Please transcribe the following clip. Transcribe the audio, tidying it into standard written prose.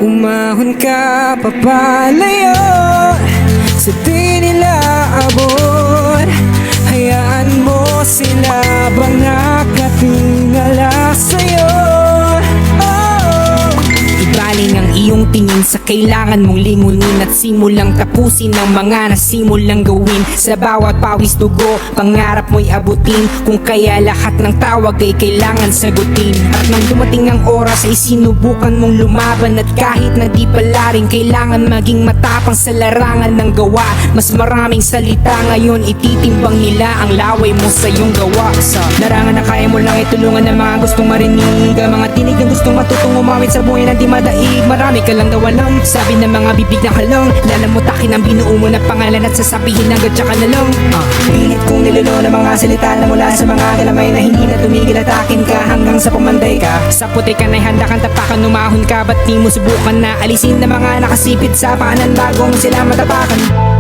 Umahon ka papalayo sa di nila abot. Hayaan mo sila bang nakatingala sa'yo. Ibaling ang iyong tingin sa kailangan mong lingunin at simulang tapusin ang mga nasimulang gawin. Sa bawat pawis dugo, pangarap mo'y abutin. Kung kaya lahat ng tawag ay kailangan sagutin. At nang dumating ang oras ay sinubukan mong lumaban. At kahit na di pala rin kailangan maging matapang sa larangan ng gawa. Mas maraming salita ngayon ititimbang nila ang laway mo sa iyong gawa. Sa larangan na kaya mo lang itulungan ng mga gustong marinig, ang mga tinig na gustong matutong umawit sa buhay na di madaig. Marami ka lang daw alam, sabi ng mga bibig na halong. Lalamutakin ang binuo mo na pangalan at sasabihin ng gadya ka na lang. Pilit kong nilulo ng mga salita na mula sa mga galamay na hindi na tumigil at akin ka hanggang sa pumanday ka. Sa puti ka na handa kang tapakan, umahon ka ba't di mo subukan na alisin na mga nakasipit sa paanan bagong sila matapakan.